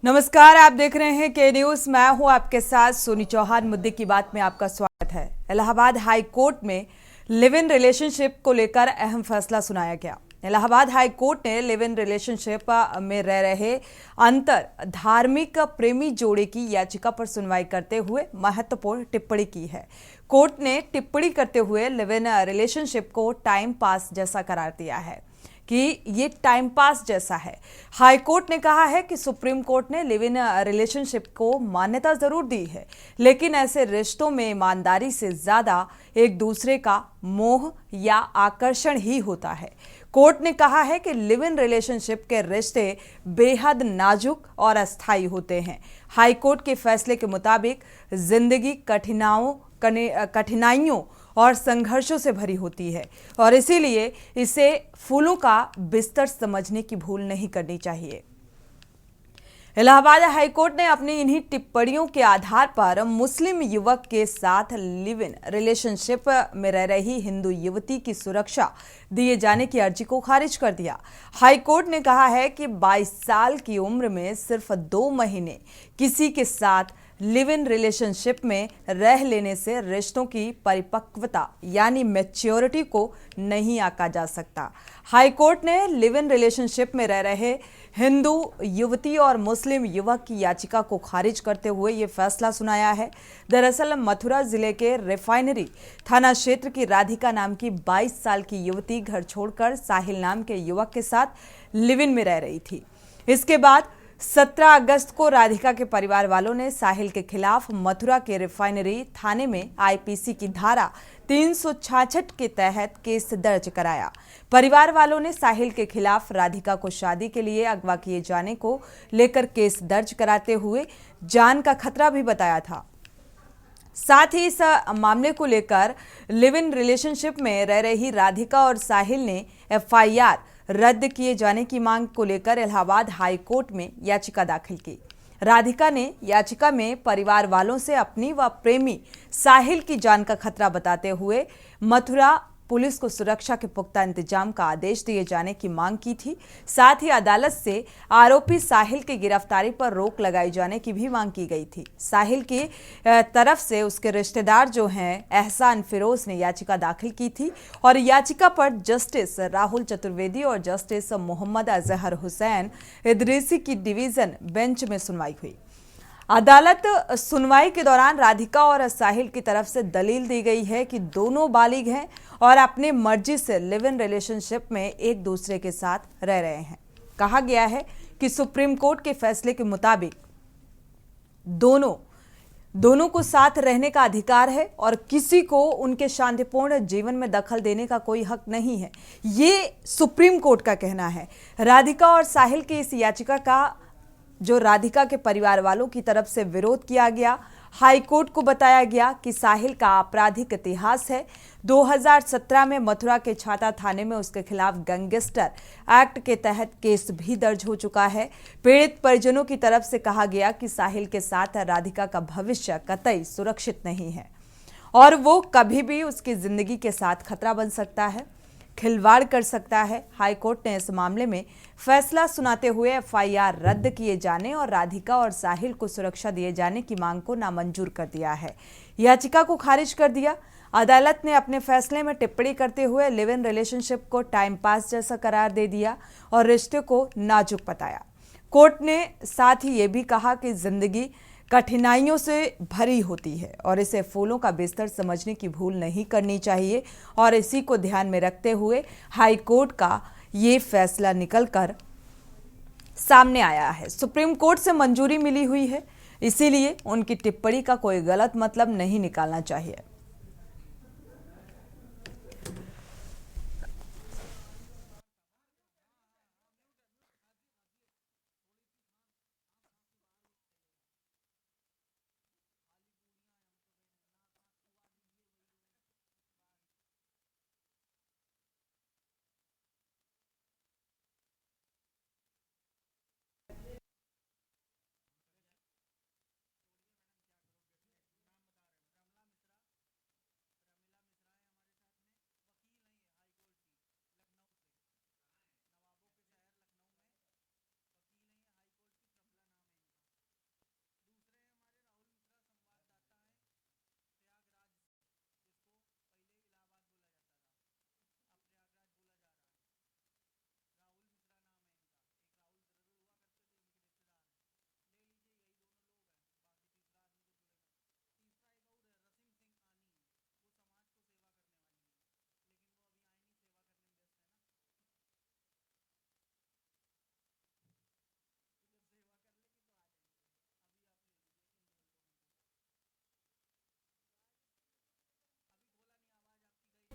नमस्कार, आप देख रहे हैं के न्यूज। मैं हूं आपके साथ सोनी चौहान। मुद्दे की बात में आपका स्वागत है। इलाहाबाद हाई कोर्ट में लिव इन रिलेशनशिप को लेकर अहम फैसला सुनाया गया। इलाहाबाद हाई कोर्ट ने लिव इन रिलेशनशिप में रह रहे अंतर धार्मिक प्रेमी जोड़े की याचिका पर सुनवाई करते हुए महत्वपूर्ण टिप्पणी की है। कोर्ट ने टिप्पणी करते हुए लिव इन रिलेशनशिप को टाइम पास जैसा करार दिया है कि ये टाइम पास जैसा है। हाई कोर्ट ने कहा है कि सुप्रीम कोर्ट ने लिव इन रिलेशनशिप को मान्यता जरूर दी है, लेकिन ऐसे रिश्तों में ईमानदारी से ज्यादा एक दूसरे का मोह या आकर्षण ही होता है। कोर्ट ने कहा है कि लिव इन रिलेशनशिप के रिश्ते बेहद नाजुक और अस्थायी होते हैं। हाई कोर्ट के फैसले के मुताबिक जिंदगी कठिनाइयों और संघर्षों से भरी होती है और इसीलिए इसे फूलों का बिस्तर समझने की भूल नहीं करनी चाहिए। इलाहाबाद हाईकोर्ट ने अपनी इन्हीं टिप्पणियों के आधार पर मुस्लिम युवक के साथ लिव इन रिलेशनशिप में रह रही हिंदू युवती की सुरक्षा दिए जाने की अर्जी को खारिज कर दिया। हाईकोर्ट ने कहा है कि 22 साल की उम्र में सिर्फ 2 महीने किसी के साथ लिव इन रिलेशनशिप में रह लेने से रिश्तों की परिपक्वता यानी मैच्योरिटी को नहीं आंका जा सकता। हाईकोर्ट ने लिव इन रिलेशनशिप में रह रहे हिंदू युवती और मुस्लिम युवक की याचिका को खारिज करते हुए ये फैसला सुनाया है। दरअसल मथुरा जिले के रिफाइनरी थाना क्षेत्र की राधिका नाम की 22 साल की युवती घर छोड़कर साहिल नाम के युवक के साथ लिव इन में रह रही थी। इसके बाद 17 अगस्त को राधिका के परिवार वालों ने साहिल के खिलाफ मथुरा के रिफाइनरी थाने में आईपीसी की धारा 366 के तहत केस दर्ज कराया। परिवार वालों ने साहिल के खिलाफ राधिका को शादी के लिए अगवा किए जाने को लेकर केस दर्ज कराते हुए जान का खतरा भी बताया था। साथ ही इस मामले को लेकर लिव इन रिलेशनशिप में रह रही राधिका और साहिल ने एफआईआर रद्द किए जाने की मांग को लेकर इलाहाबाद हाई कोर्ट में याचिका दाखिल की। राधिका ने याचिका में परिवार वालों से अपनी व प्रेमी साहिल की जान का खतरा बताते हुए मथुरा पुलिस को सुरक्षा के पुख्ता इंतजाम का आदेश दिए जाने की मांग की थी। साथ ही अदालत से आरोपी साहिल की गिरफ्तारी पर रोक लगाई जाने की भी मांग की गई थी। साहिल की तरफ से उसके रिश्तेदार जो हैं एहसान फिरोज ने याचिका दाखिल की थी और याचिका पर जस्टिस राहुल चतुर्वेदी और जस्टिस मोहम्मद अजहर हुसैन इदरीसी की डिवीजन बेंच में सुनवाई हुई। अदालत सुनवाई के दौरान राधिका और साहिल की तरफ से दलील दी गई है कि दोनों बालिग हैं और अपनी मर्जी से लिव इन रिलेशनशिप में एक दूसरे के साथ रह रहे हैं। कहा गया है कि सुप्रीम कोर्ट के फैसले के मुताबिक दोनों को साथ रहने का अधिकार है और किसी को उनके शांतिपूर्ण जीवन में दखल देने का कोई हक नहीं है। ये सुप्रीम कोर्ट का कहना है। राधिका और साहिल की इस याचिका का जो राधिका के परिवार वालों की तरफ से विरोध किया गया। हाई कोर्ट को बताया गया कि साहिल का आपराधिक इतिहास है। 2017 में मथुरा के छाता थाने में उसके खिलाफ गैंगस्टर एक्ट के तहत केस भी दर्ज हो चुका है। पीड़ित परिजनों की तरफ से कहा गया कि साहिल के साथ राधिका का भविष्य कतई सुरक्षित नहीं है और वो कभी भी उसकी जिंदगी के साथ खतरा बन सकता है, खिलवाड़ कर सकता है। हाईकोर्ट ने इस मामले में फैसला सुनाते हुए एफआईआर रद्द किए जाने और राधिका और साहिल को सुरक्षा दिए जाने की मांग को नामंजूर कर दिया है। याचिका को खारिज कर दिया। अदालत ने अपने फैसले में टिप्पणी करते हुए लिव इन रिलेशनशिप को टाइम पास जैसा करार दे दिया और रिश्ते को नाजुक बताया। कोर्ट ने साथ ही ये भी कहा कि जिंदगी कठिनाइयों से भरी होती है और इसे फूलों का बिस्तर समझने की भूल नहीं करनी चाहिए और इसी को ध्यान में रखते हुए हाई कोर्ट का ये फैसला निकलकर सामने आया है। सुप्रीम कोर्ट से मंजूरी मिली हुई है, इसीलिए उनकी टिप्पणी का कोई गलत मतलब नहीं निकालना चाहिए।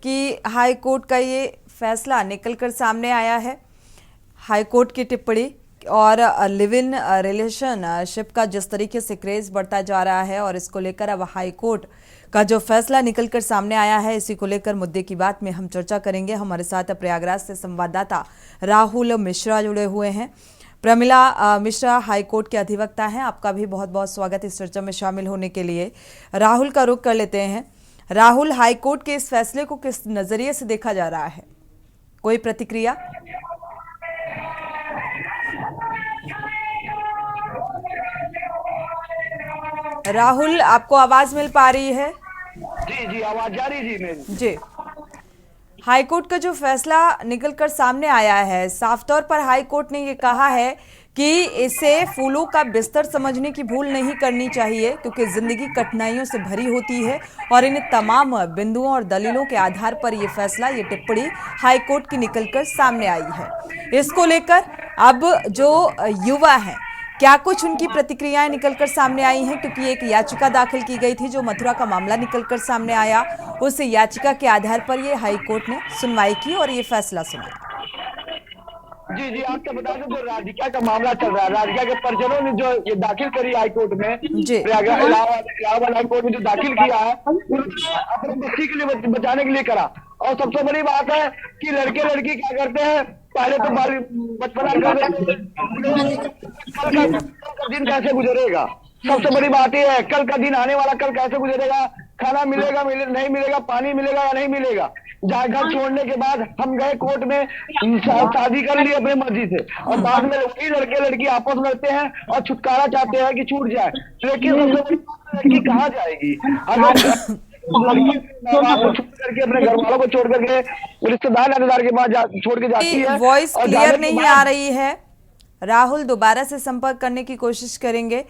कि हाई कोर्ट का ये फैसला निकलकर सामने आया है। हाई कोर्ट की टिप्पणी और लिव इन रिलेशनशिप का जिस तरीके से क्रेज बढ़ता जा रहा है और इसको लेकर अब हाई कोर्ट का जो फैसला निकलकर सामने आया है, इसी को लेकर मुद्दे की बात में हम चर्चा करेंगे। हमारे साथ प्रयागराज से संवाददाता राहुल मिश्रा जुड़े हुए हैं। प्रमिला मिश्रा हाई कोर्ट के अधिवक्ता हैं, आपका भी बहुत बहुत स्वागत इस चर्चा में शामिल होने के लिए। राहुल का रुख कर लेते हैं। राहुल, हाई कोर्ट के इस फैसले को किस नजरिए से देखा जा रहा है, कोई प्रतिक्रिया? राहुल, आपको आवाज मिल पा रही है? जी जी, आवाज जा रही जी मेरी। जी, हाईकोर्ट का जो फैसला निकलकर सामने आया है, साफ तौर पर हाईकोर्ट ने ये कहा है कि इसे फूलों का बिस्तर समझने की भूल नहीं करनी चाहिए, क्योंकि जिंदगी कठिनाइयों से भरी होती है और इन तमाम बिंदुओं और दलीलों के आधार पर ये फैसला, ये टिप्पणी हाईकोर्ट की निकलकर सामने आई है। इसको लेकर अब जो युवा हैं, क्या कुछ उनकी प्रतिक्रियाएं निकलकर सामने आई हैं? क्योंकि एक याचिका दाखिल की गई थी, जो मथुरा का मामला निकलकर सामने आया, उस याचिका के आधार पर ये हाई कोर्ट ने सुनवाई की और ये फैसला सुनाया। जी जी, आपको बता दें जो राधिका का मामला चल रहा है, राधिका के परिजनों ने जो ये दाखिल करी हाई कोर्ट में, इलाहाबाद हाई कोर्ट में जो दाखिल किया है, अपने बच्ची के लिए बचाने के लिए करा। और सबसे बड़ी बात है कि लड़के लड़की क्या करते हैं, पहले तो बचपना कल का दिन कैसे गुजरेगा, सबसे बड़ी बात यह है कल का दिन आने वाला कल कैसे गुजरेगा, खाना मिलेगा नहीं मिलेगा, पानी मिलेगा या नहीं मिलेगा। जहाँ घर छोड़ने के बाद हम गए कोर्ट में, शादी कर ली अपनी मर्जी से, और बाद में वही लड़के लड़की आपस में रहते हैं और छुटकारा चाहते हैं कि छूट जाए। लेकिन सबसे बड़ी बात, लड़की कहाँ जाएगी अगर लड़की करके अपने घर वालों को छोड़ करके रिश्तेदार नातेदार के पास छोड़ के जाती है। वॉइस क्लियर नहीं आ रही है राहुल, दोबारा से संपर्क करने की कोशिश करेंगे।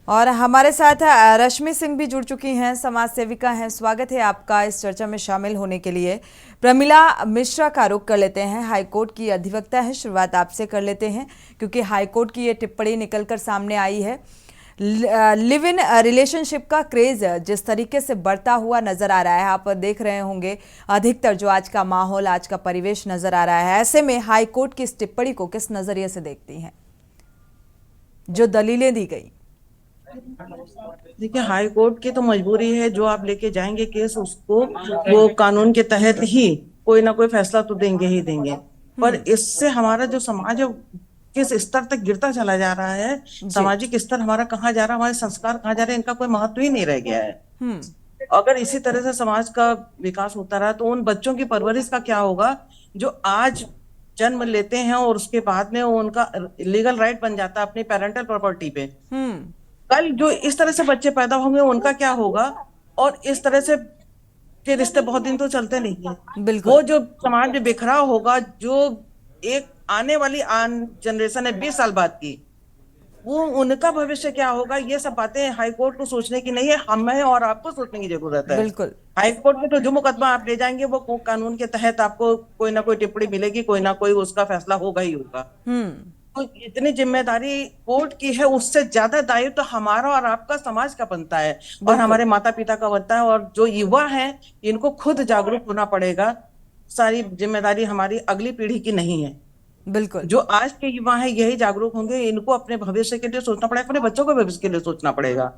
और हमारे साथ रश्मि सिंह भी जुड़ चुकी हैं, समाज सेविका हैं। स्वागत है आपका इस चर्चा में शामिल होने के लिए। प्रमिला मिश्रा का रुख कर लेते हैं, हाईकोर्ट की अधिवक्ता है, शुरुआत आपसे कर लेते हैं, क्योंकि हाईकोर्ट की ये टिप्पणी निकलकर सामने आई है। लिव इन रिलेशनशिप का क्रेज जिस तरीके से बढ़ता हुआ नजर आ रहा है, आप देख रहे होंगे अधिकतर जो आज का माहौल, आज का परिवेश नजर आ रहा है, ऐसे में हाईकोर्ट की इस टिप्पणी को किस नजरिए से देखती हैं, जो दलीलें दी गई? देखिए, हाई कोर्ट की तो मजबूरी है, जो आप लेके जाएंगे केस उसको वो कानून के तहत ही कोई ना कोई फैसला तो देंगे ही देंगे। पर इससे हमारा जो समाज है किस स्तर तक गिरता चला जा रहा है, सामाजिक स्तर हमारा कहाँ जा रहा है, हमारे संस्कार कहाँ जा रहे हैं, इनका कोई महत्व ही नहीं रह गया है। अगर इसी तरह से समाज का विकास होता रहा तो उन बच्चों की परवरिश का क्या होगा जो आज जन्म लेते हैं और उसके बाद में उनका लीगल राइट बन जाता है अपनी पेरेंटल प्रॉपर्टी पे। कल जो इस तरह से बच्चे पैदा होंगे उनका क्या होगा? और इस तरह से के रिश्ते बहुत दिन तो चलते नहीं है। वो जो समाज में बिखराव होगा, जो एक आने वाली जनरेशन है 20 साल बाद की, वो उनका भविष्य क्या होगा, ये सब बातें हाई कोर्ट को सोचने की नहीं है, हमें और आपको सोचने की जरूरत है। बिल्कुल। हाई कोर्ट में तो जो मुकदमा आप ले जाएंगे वो कानून के तहत आपको कोई ना कोई टिप्पणी मिलेगी, कोई ना कोई उसका फैसला होगा ही होगा। तो इतनी जिम्मेदारी कोर्ट की है, उससे ज्यादा दायित्व तो हमारा और आपका समाज का बनता है और हमारे माता पिता का बनता है। और जो युवा हैं इनको खुद जागरूक होना पड़ेगा। सारी जिम्मेदारी हमारी अगली पीढ़ी की नहीं है। बिल्कुल, जो आज के युवा हैं यही जागरूक होंगे, इनको अपने भविष्य के लिए सोचना पड़ेगा, अपने बच्चों के भविष्य के लिए सोचना पड़ेगा।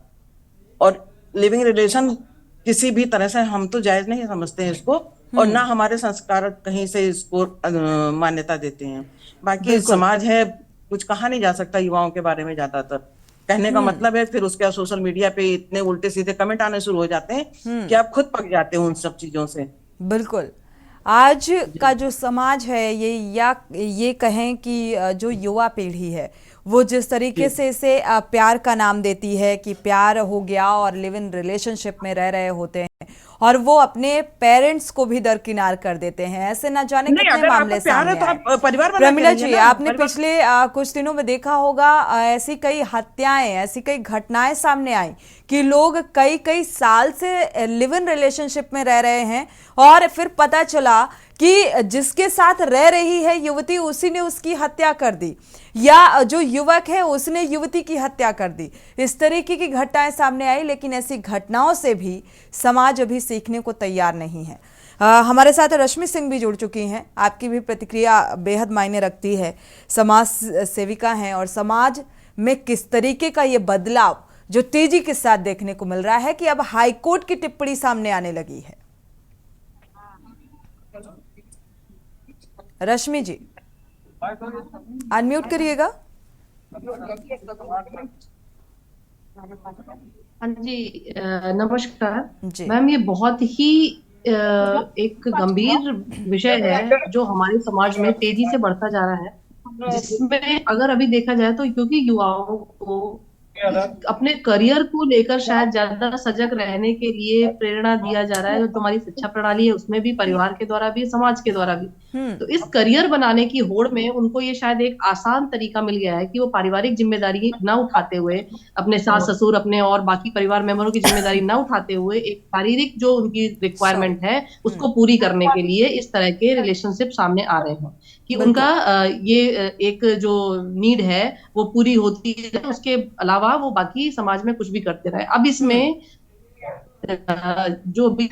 और लिविंग रिलेशन किसी भी तरह से हम तो जायज नहीं समझते हैं इसको, और ना हमारे संस्कार कहीं से इसको मान्यता देते हैं। बाकी समाज है, कुछ कहा नहीं जा सकता युवाओं के बारे में ज्यादातर। कहने का मतलब है फिर उसके बाद सोशल मीडिया पे इतने उल्टे सीधे कमेंट आने शुरू हो जाते हैं कि आप खुद पक जाते हैं उन सब चीजों से। बिल्कुल, आज का जो समाज है ये कहें कि जो युवा पीढ़ी है वो जिस तरीके से इसे प्यार का नाम देती है कि प्यार हो गया और लिव इन रिलेशनशिप में रह रहे होते हैं, और वो अपने पेरेंट्स को भी दरकिनार कर देते हैं। ऐसे न जाने कितने मामले सामने आए। प्रमिला जी, आपने पिछले कुछ दिनों में देखा होगा, ऐसी कई हत्याएं, ऐसी कई घटनाएं सामने आई कि लोग कई साल से लिव इन रिलेशनशिप में रह रहे हैं और फिर पता चला कि जिसके साथ रह रही है युवती, उसी ने उसकी हत्या कर दी, या जो युवक है उसने युवती की हत्या कर दी। इस तरीके की घटनाएं सामने आई, लेकिन ऐसी घटनाओं से भी समाज अभी सीखने को तैयार नहीं है। हमारे साथ रश्मि सिंह भी जुड़ चुकी हैं। आपकी भी प्रतिक्रिया बेहद मायने रखती है। समाज सेविका हैं और समाज में किस तरीके का ये बदलाव जो तेजी के साथ देखने को मिल रहा है कि अब हाईकोर्ट की टिप्पणी सामने आने लगी है। रश्मि जी अनम्यूट करिएगा। हाँ जी, नमस्कार जी। मैम। ये बहुत ही एक गंभीर विषय है जो हमारे समाज में तेजी से बढ़ता जा रहा है, जिसमें अगर अभी देखा जाए तो क्योंकि युवाओं को अपने करियर को लेकर शायद ज्यादा सजग रहने के लिए प्रेरणा दिया जा रहा है, जो तुम्हारी शिक्षा प्रणाली है उसमें भी, परिवार के द्वारा भी, समाज के द्वारा भी। तो इस करियर बनाने की होड़ में उनको ये शायद एक आसान तरीका मिल गया है कि वो पारिवारिक जिम्मेदारी न उठाते हुए, अपने सास ससुर, अपने और बाकी परिवार मेंबरों की जिम्मेदारी न उठाते हुए, एक शारीरिक जो उनकी रिक्वायरमेंट है उसको पूरी करने के लिए इस तरह के रिलेशनशिप सामने आ रहे हैं कि उनका ये एक जो नीड है वो पूरी होती है, उसके अलावा वो बाकी समाज में कुछ भी करते रहे। अब इसमें जो भी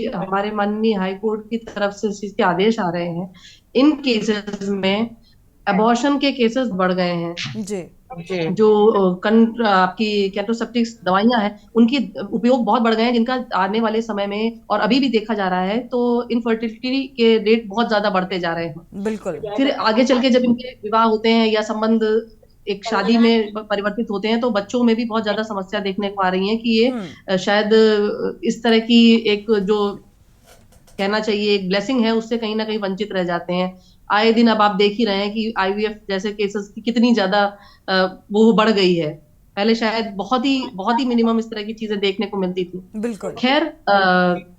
हमारे माननीय हाई कोर्ट की तरफ से इसके आदेश आ रहे हैं, इन केसेस में अबॉर्शन के केसेस बढ़ गए हैं जी। जो आपकी कैंटोसेप्टिक दवाइयां हैं उनकी उपयोग बहुत बढ़ गए हैं, जिनका आने वाले समय में और अभी भी देखा जा रहा है तो इनफर्टिलिटी के रेट बहुत ज्यादा बढ़ते जा रहे हैं। बिल्कुल। फिर आगे चल के जब इनके विवाह होते हैं या संबंध एक शादी में परिवर्तित होते हैं तो बच्चों में भी बहुत ज्यादा समस्या देखने को आ रही है कि ये शायद इस तरह की एक जो कहना चाहिए एक ब्लेसिंग है उससे कहीं ना कहीं वंचित रह जाते हैं। आए दिन अब आप देख ही रहे हैं कि आईवीएफ जैसे केसेस की कितनी ज्यादा वो बढ़ गई है। पहले शायद बहुत ही मिनिमम इस तरह की चीजें देखने को मिलती थी। बिल्कुल। खैर,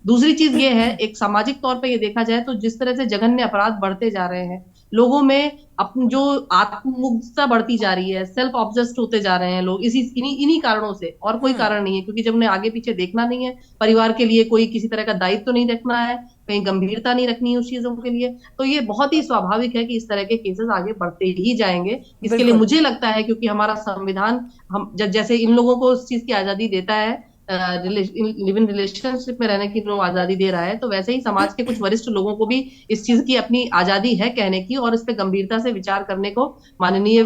दूसरी चीज ये है, एक सामाजिक तौर पे ये देखा जाए तो जिस तरह से जघन्य अपराध बढ़ते जा रहे हैं, लोगों में अपनी जो आत्ममुग्धता बढ़ती जा रही है, सेल्फ ऑब्सेस्ड होते जा रहे हैं लोग इन्हीं कारणों से, और कोई कारण नहीं है, क्योंकि जब उन्हें आगे पीछे देखना नहीं है, परिवार के लिए कोई किसी तरह का दायित्व तो नहीं रखना है, कहीं गंभीरता नहीं रखनी है उस चीजों के लिए, तो ये बहुत ही स्वाभाविक है कि इस तरह के केसेस आगे बढ़ते ही जाएंगे। इसके लिए मुझे लगता है क्योंकि हमारा संविधान हम जैसे इन लोगों को उस चीज की आजादी देता है, लिव इन रिलेशनशिप में रहने की जो आजादी दे रहा है, तो वैसे ही समाज के कुछ वरिष्ठ लोगों को भी इस चीज की अपनी आजादी है कहने की, और इस पे गंभीरता से विचार करने को माननीय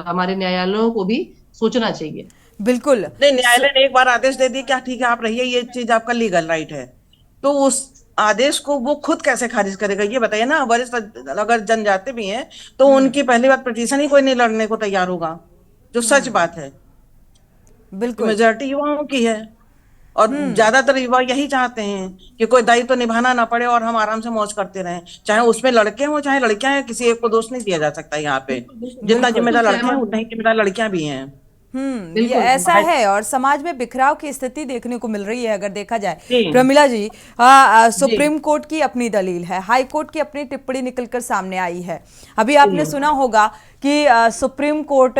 हमारे न्यायालयों को भी सोचना चाहिए। बिल्कुल। नहीं, न्यायालय ने एक बार आदेश दे दिया, क्या ठीक है आप रहिए, ये चीज आपका लीगल राइट है, तो उस आदेश को वो खुद कैसे खारिज करेगा ये बताइए ना। वरिष्ठ अगर जन जाते भी हैं तो उनकी पहली बात पिटीशन ही कोई नहीं लड़ने को तैयार होगा, जो सच बात है। बिल्कुल। मेजॉरिटी युवाओं की है और ज्यादातर युवा यही चाहते हैं कि कोई दायित्व तो निभाना ना पड़े और हम आराम से मौज करते रहें, चाहे उसमें लड़के हो चाहे लड़कियां हैं, किसी एक को दोष नहीं दिया जा सकता। यहाँ पे जितना जिम्मेदार लड़के हैं उतना ही जिम्मेदार लड़कियां भी हैं। ये ऐसा है और समाज में बिखराव की स्थिति देखने को मिल रही है अगर देखा जाए। प्रमिला जी, सुप्रीम कोर्ट की अपनी दलील है, हाई कोर्ट की अपनी टिप्पणी निकलकर सामने आई है। अभी आपने सुना होगा कि सुप्रीम कोर्ट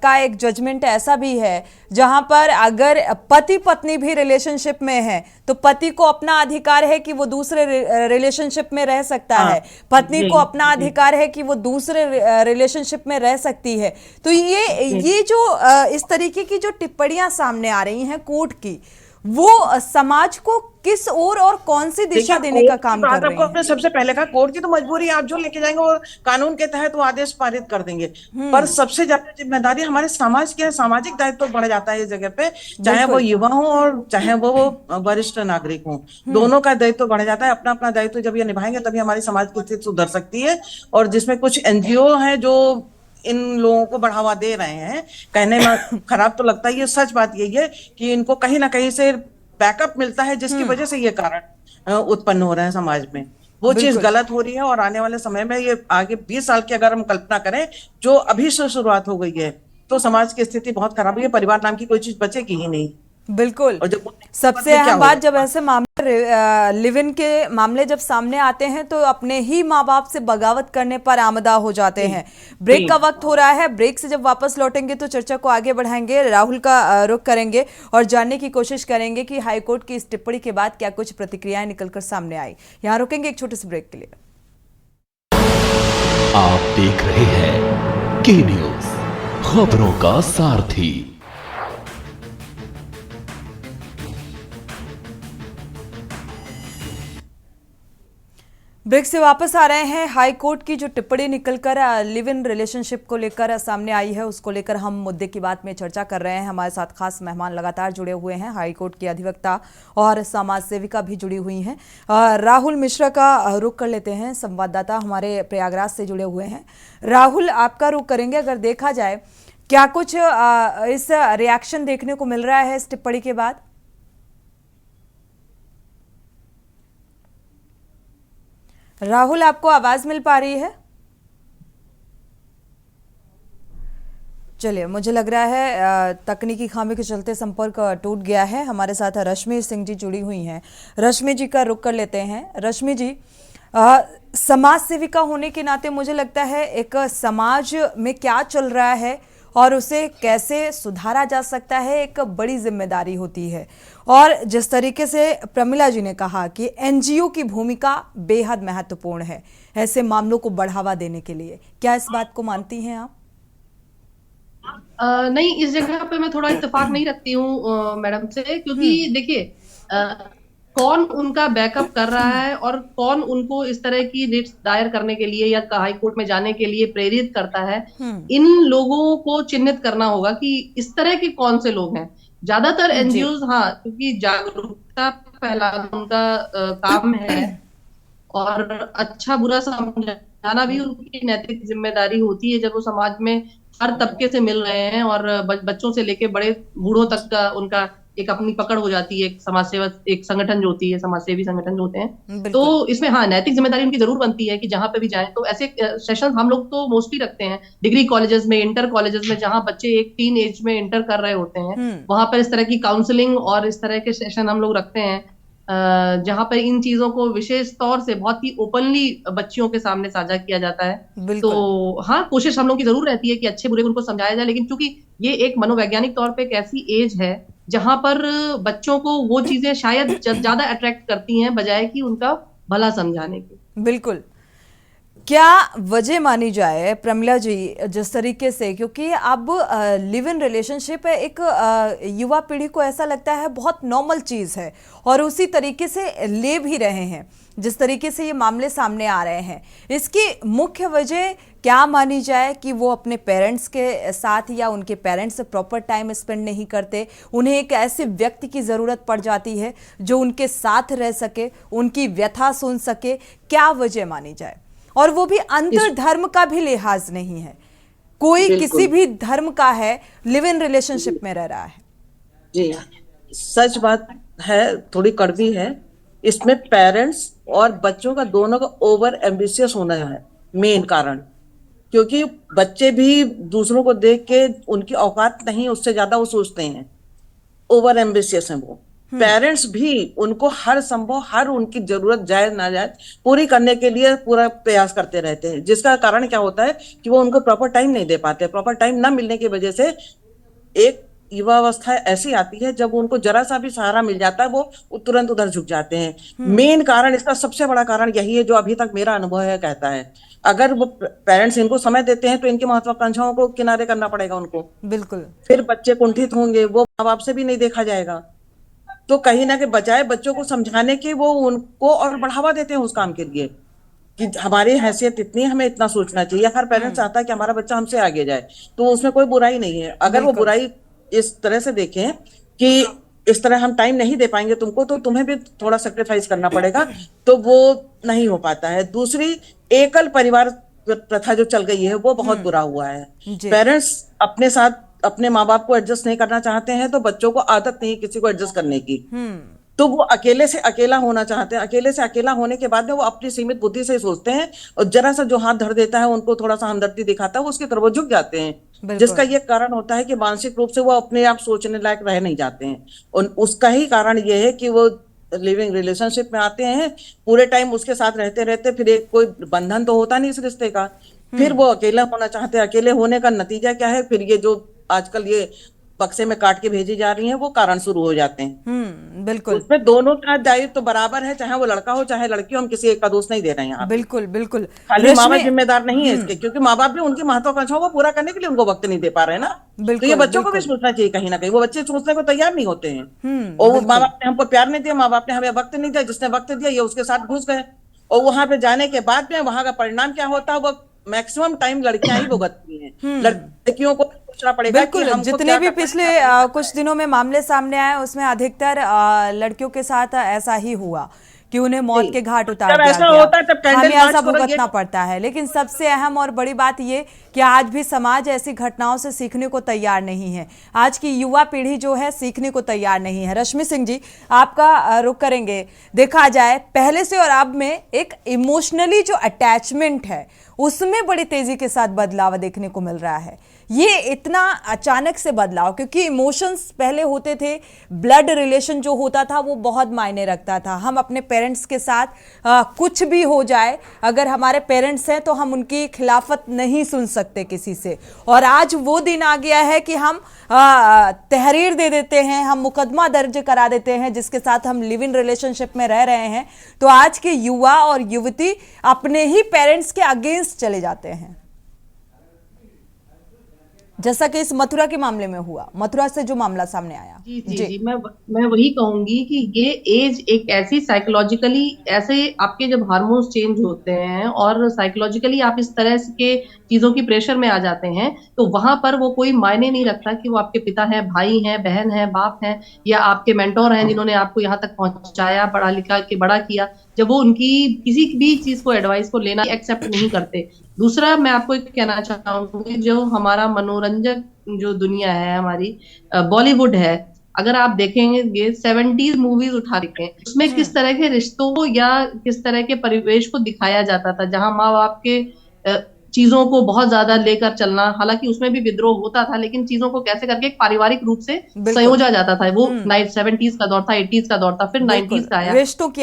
का एक जजमेंट ऐसा भी है जहां पर अगर पति पत्नी भी रिलेशनशिप में है तो पति को अपना अधिकार है कि वो दूसरे रिलेशनशिप में रह सकता है, पत्नी को अपना अधिकार है कि वो दूसरे रिलेशनशिप में रह सकती है। तो ये जो इस तरीके की जो टिप्पणियां सामने आ रही हैं कोर्ट की, वो समाज को किस ओर और कौन सी दिशा देने का काम कर रही है? आपने सबसे पहले कहा कोर्ट की तो मजबूरी है, आप जो लेके जाएंगे वो कानून के तहत वो आदेश पारित कर देंगे, पर सबसे ज्यादा जिम्मेदारी हमारे समाज की है। सामाजिक दायित्व तो बढ़ जाता है इस जगह पे, चाहे वो युवा हो और चाहे वो वरिष्ठ नागरिक हो, दोनों का दायित्व बढ़ जाता है। अपना अपना दायित्व जब ये निभाएंगे तभी हमारी समाज की स्थिति सुधर सकती है। और जिसमें कुछ एनजीओ है जो इन लोगों को बढ़ावा दे रहे हैं, कहने में खराब तो लगता है, ये सच बात यही है कि इनको कहीं ना कहीं से बैकअप मिलता है जिसकी वजह से ये कारण उत्पन्न हो रहे हैं समाज में। वो चीज गलत हो रही है और आने वाले समय में ये आगे 20 साल की अगर हम कल्पना करें जो अभी से शुरुआत हो गई है तो समाज की स्थिति बहुत खराब है, परिवार नाम की कोई चीज बचेगी ही नहीं। बिल्कुल। सबसे अहम बात, जब ऐसे मामले लिव इन के मामले जब सामने आते हैं तो अपने ही माँ बाप से बगावत करने पर आमदा हो जाते हैं। ब्रेक का वक्त हो रहा है, ब्रेक से जब वापस लौटेंगे तो चर्चा को आगे बढ़ाएंगे, राहुल का रुख करेंगे और जानने की कोशिश करेंगे कि हाईकोर्ट की इस टिप्पणी के बाद क्या कुछ प्रतिक्रियाएं निकलकर सामने आई। यहाँ रुकेंगे एक छोटे से ब्रेक के लिए। आप देख रहे हैं के न्यूज, खबरों का सारथी। ब्रेक से वापस आ रहे हैं। हाई कोर्ट की जो टिप्पणी निकलकर लिव इन रिलेशनशिप को लेकर सामने आई है, उसको लेकर हम मुद्दे की बात में चर्चा कर रहे हैं। हमारे साथ खास मेहमान लगातार जुड़े हुए हैं, हाई कोर्ट की अधिवक्ता और समाज सेविका भी जुड़ी हुई हैं। राहुल मिश्रा का रुख कर लेते हैं, संवाददाता हमारे प्रयागराज से जुड़े हुए हैं। राहुल, आपका रुख करेंगे। अगर देखा जाए, क्या कुछ इस रिएक्शन देखने को मिल रहा है इस टिप्पणी के बाद? राहुल, आपको आवाज मिल पा रही है? चलिए, मुझे लग रहा है तकनीकी खामी के चलते संपर्क टूट गया है। हमारे साथ रश्मि सिंह जी जुड़ी हुई हैं। रश्मि जी का रुख कर लेते हैं। रश्मि जी, समाज सेविका होने के नाते मुझे लगता है एक समाज में क्या चल रहा है और उसे कैसे सुधारा जा सकता है, एक बड़ी जिम्मेदारी होती है। और जिस तरीके से प्रमिला जी ने कहा कि एनजीओ की भूमिका बेहद महत्वपूर्ण है ऐसे मामलों को बढ़ावा देने के लिए, क्या इस बात को मानती हैं आप? नहीं, इस जगह पे मैं थोड़ा इत्तेफाक नहीं रखती हूँ मैडम से, क्योंकि देखिए कौन उनका बैकअप कर रहा है और कौन उनको इस तरह की रिट्स दायर करने के लिए या हाई कोर्ट में जाने के लिए प्रेरित करता है, इन लोगों को चिन्हित करना होगा कि इस तरह के कौन से लोग हैं। ज्यादातर एनजीओज, हाँ, क्योंकि जागरूकता फैलाना उनका काम है और अच्छा बुरा समझाना भी उनकी नैतिक जिम्मेदारी होती है, जब वो समाज में हर तबके से मिल रहे हैं और बच्चों से लेके बड़े बूढ़ों तक का उनका एक अपनी पकड़ हो जाती है। एक समाज सेवा, एक संगठन जो होती है, समाज सेवी संगठन जो होते हैं, तो इसमें हाँ नैतिक जिम्मेदारी उनकी जरूर बनती है कि जहां पे भी जाएं। तो ऐसे सेशन हम लोग तो मोस्टली रखते हैं डिग्री कॉलेजेस में, इंटर कॉलेजेस में, जहां बच्चे एक टीन एज में इंटर कर रहे होते हैं, वहां पर इस तरह की काउंसलिंग और इस तरह के सेशन हम लोग रखते हैं, जहां पर इन चीजों को विशेष तौर से बहुत ही ओपनली बच्चियों के सामने साझा किया जाता है। तो हाँ, कोशिश हम लोग की जरूर रहती है कि अच्छे बुरे उनको समझाया जाए, लेकिन चूंकि ये एक मनोवैज्ञानिक तौर पे एक ऐसी एज है जहां पर बच्चों को वो चीजें शायद ज्यादा अट्रैक्ट करती हैं बजाय कि उनका भला समझाने की। बिल्कुल। क्या वजह मानी जाए प्रमिला जी जिस तरीके से, क्योंकि अब लिव इन रिलेशनशिप है एक युवा पीढ़ी को ऐसा लगता है बहुत नॉर्मल चीज़ है और उसी तरीके से ले भी रहे हैं जिस तरीके से ये मामले सामने आ रहे हैं, इसकी मुख्य वजह क्या मानी जाए कि वो अपने पेरेंट्स के साथ या उनके पेरेंट्स से प्रॉपर टाइम स्पेंड नहीं करते, उन्हें एक ऐसे व्यक्ति की ज़रूरत पड़ जाती है जो उनके साथ रह सके, उनकी व्यथा सुन सके, क्या वजह मानी जाए? और वो भी अंतर धर्म का भी लिहाज नहीं है, कोई किसी भी धर्म का है, लिव इन रिलेशनशिप में रह रहा है। जी, सच बात है, थोड़ी कड़वी है। इसमें पेरेंट्स और बच्चों का दोनों का ओवर एम्बिशियस होना है मेन कारण, क्योंकि बच्चे भी दूसरों को देख के उनकी औकात नहीं, उससे ज्यादा वो सोचते हैं, ओवर एम्बिशियस है वो। पेरेंट्स भी उनको हर संभव, हर उनकी जरूरत जायज नाजायज पूरी करने के लिए पूरा प्रयास करते रहते हैं, जिसका कारण क्या होता है कि वो उनको प्रॉपर टाइम नहीं दे पाते। प्रॉपर टाइम ना मिलने की वजह से एक युवावस्था ऐसी आती है जब उनको जरा सा भी सहारा मिल जाता है वो तुरंत उधर झुक जाते हैं। मेन कारण, इसका सबसे बड़ा कारण यही है जो अभी तक मेरा अनुभव है कहता है। अगर वो पेरेंट्स इनको समय देते हैं तो इनकी महत्वाकांक्षाओं को किनारे करना पड़ेगा उनको। बिल्कुल। फिर बच्चे कुंठित होंगे, वो माँ बाप से भी नहीं देखा जाएगा। तो कहीं ना कहीं बजाय बच्चों को समझाने के वो उनको और बढ़ावा देते हैं उस काम के लिए कि हमारी हैसियत इतनी, हमें इतना सोचना चाहिए। हर पेरेंट्स चाहता है कि हमारा बच्चा हमसे आगे जाए, तो उसमें कोई बुराई नहीं है। अगर वो बुराई इस तरह से देखें कि इस तरह हम टाइम नहीं दे पाएंगे तुमको, तो तुम्हें भी थोड़ा सेक्रीफाइस करना पड़ेगा, तो वो नहीं हो पाता है। दूसरी, एकल परिवार प्रथा जो चल गई है वो बहुत बुरा हुआ है। पेरेंट्स अपने साथ अपने माँ बाप को एडजस्ट नहीं करना चाहते हैं, तो बच्चों को आदत नहीं किसी को एडजस्ट करने की, तो वो अकेले से अकेला होना चाहते हैं। अकेले से अकेला होने के बाद में वो अपनी सीमित बुद्धि से सोचते हैं और जरा सा जो हाथ धर देता है, उनको थोड़ा सा हमदर्दी दिखाता है, उसकी तरफ वो झुक जाते हैं, जिसका ये कारण होता है कि मानसिक रूप से वो अपने आप सोचने लायक रह नहीं जाते हैं। और उसका ही कारण ये है कि वो लिविंग रिलेशनशिप में आते हैं, पूरे टाइम उसके साथ रहते रहते फिर एक कोई बंधन तो होता नहीं इस रिश्ते का, फिर वो अकेला होना चाहते हैं। अकेले होने का नतीजा क्या है, फिर ये जो आजकल ये बक्से में काट के भेजी जा रही हैं, वो कारण शुरू हो जाते हैं। बिल्कुल। उसमें दोनों का दायित्व तो बराबर है, चाहे वो लड़का हो चाहे लड़की हो, हम किसी एक का दोष नहीं दे रहे हैं यहाँ। बिल्कुल बिल्कुल। खाली माँ बाप जिम्मेदार नहीं है इसके, क्योंकि माँ बाप भी उनकी महत्वाकांक्षाओं को पूरा करने के लिए उनको वक्त नहीं दे पा रहे हैं ना। तो ये बच्चों को भी सोचना चाहिए, कहीं ना कहीं वो बच्चे सोचने को तैयार नहीं होते हैं। और माँ बाप ने हमको प्यार नहीं दिया, माँ बाप ने हमें वक्त नहीं दिया, जिसने वक्त दिया ये उसके साथ घुस गए, और वहां पे जाने के बाद में वहां का परिणाम क्या होता है, वो मैक्सिमम टाइम लड़कियां ही भुगतती हैं। लड़कियों को सोचना पड़ेगा कि बिल्कुल, हमको जितने क्या भी करना है, पिछले कुछ दिनों में मामले सामने आए उसमें अधिकतर लड़कियों के साथ ऐसा ही हुआ कि उन्हें मौत के घाट उतार जब दिया ऐसा गया, होता है तब कैंडल खामियाजा मार्च करो, भुगतना पड़ता है। लेकिन सबसे अहम और बड़ी बात ये कि आज भी समाज ऐसी घटनाओं से सीखने को तैयार नहीं है। आज की युवा पीढ़ी जो है सीखने को तैयार नहीं है। रश्मि सिंह जी, आपका रुख करेंगे। देखा जाए पहले से और अब में एक इमोशनली जो अटैचमेंट है उसमें बड़ी तेजी के साथ बदलाव देखने को मिल रहा है। ये इतना अचानक से बदलाव, क्योंकि इमोशंस पहले होते थे, ब्लड रिलेशन जो होता था वो बहुत मायने रखता था। हम अपने पेरेंट्स के साथ कुछ भी हो जाए, अगर हमारे पेरेंट्स हैं तो हम उनकी खिलाफत नहीं सुन सकते किसी से। और आज वो दिन आ गया है कि हम तहरीर दे देते हैं, हम मुकदमा दर्ज करा देते हैं जिसके साथ हम लिव इन रिलेशनशिप में रह रहे हैं। तो आज के युवा और युवती अपने ही पेरेंट्स के अगेंस्ट चले जाते हैं, जैसा कि इस मथुरा के मामले में हुआ, मथुरा से जो मामला सामने आया। जी, मैं वही कहूंगी कि ये एज एक ऐसी साइकोलॉजिकली ऐसे आपके जब हार्मोन्स चेंज होते हैं और साइकोलॉजिकली आप इस तरह के चीजों की प्रेशर में आ जाते हैं, तो वहां पर वो कोई मायने नहीं रखता कि वो आपके पिता हैं, भाई हैं, बहन हैं, बाप हैं, या आपके मेंटोर हैं जिन्होंने आपको यहाँ तक पहुंचाया, पढ़ा लिखा के बड़ा किया। जब वो उनकी किसी भी चीज को एडवाइस को लेना एक्सेप्ट नहीं करते। दूसरा मैं आपको एक कहना चाहूंगी, जो हमारा मनोरंजक जो दुनिया है हमारी बॉलीवुड है, अगर आप देखेंगे 70s मूवीज उठा रखे हैं, उसमें किस तरह के रिश्तों या किस तरह के परिवेश को दिखाया जाता था, जहां माँ बाप के चीजों को बहुत ज्यादा लेकर चलना, हालांकि उसमें भी विद्रोह होता था, लेकिन चीजों को कैसे करके एक पारिवारिक रूप से संयोजा जाता था। वो 70s का दौर था, 80s का दौर था, फिर 90s का आया।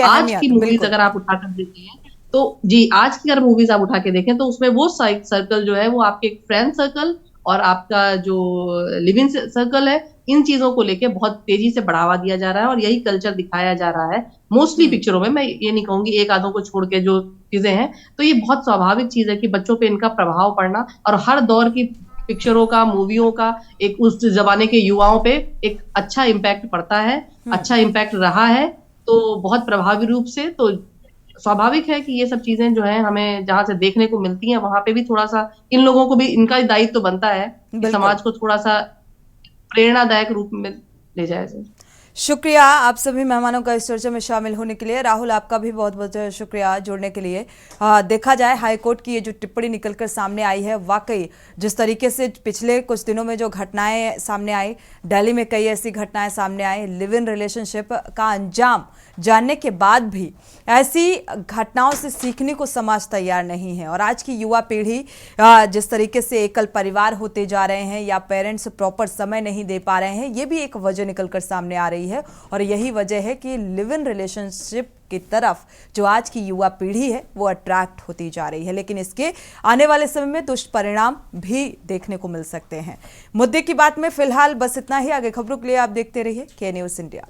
आज की मूवीज अगर आप उठाकर देखते हैं तो जी, आज की अगर मूवीज आप उठा के देखें तो उसमें वो सर्कल जो है वो आपके फ्रेंड सर्कल और आपका जो लिविंग सर्कल है, इन चीजों को लेके बहुत तेजी से बढ़ावा दिया जा रहा है और यही कल्चर दिखाया जा रहा है मोस्टली पिक्चरों में। मैं ये नहीं कहूंगी, एक आधों को छोड़ के जो चीजें हैं, तो ये बहुत स्वाभाविक चीज है कि बच्चों पे इनका प्रभाव पड़ना, और हर दौर की पिक्चरों का, मूवियों का एक उस जमाने के युवाओं पे एक अच्छा इम्पैक्ट पड़ता है, अच्छा इम्पैक्ट रहा है, तो बहुत प्रभावी रूप से। तो स्वाभाविक है कि ये सब चीजें जो है हमें जहां से देखने को मिलती हैं, वहां पे भी थोड़ा सा इन लोगों को भी इनका दायित्व तो बनता है कि समाज को थोड़ा सा प्रेरणादायक रूप में ले जाए। शुक्रिया आप सभी मेहमानों का इस चर्चा में शामिल होने के लिए। राहुल, आपका भी बहुत बहुत शुक्रिया जुड़ने के लिए। देखा जाए हाईकोर्ट की ये जो टिप्पणी निकलकर सामने आई है, वाकई जिस तरीके से पिछले कुछ दिनों में जो घटनाएं सामने आई, दिल्ली में कई ऐसी घटनाएं सामने आई, लिव इन रिलेशनशिप का अंजाम जानने के बाद भी ऐसी घटनाओं से सीखने को समाज तैयार नहीं है। और आज की युवा पीढ़ी जिस तरीके से एकल परिवार होते जा रहे हैं या पेरेंट्स प्रॉपर समय नहीं दे पा रहे हैं, ये भी एक वजह निकलकर सामने आ रही है। और यही वजह है कि लिव इन रिलेशनशिप की तरफ जो आज की युवा पीढ़ी है वो अट्रैक्ट होती जा रही है। लेकिन इसके आने वाले समय में दुष्परिणाम भी देखने को मिल सकते हैं। मुद्दे की बात में फिलहाल बस इतना ही। आगे खबरों के लिए आप देखते रहिए के न्यूज़ इंडिया।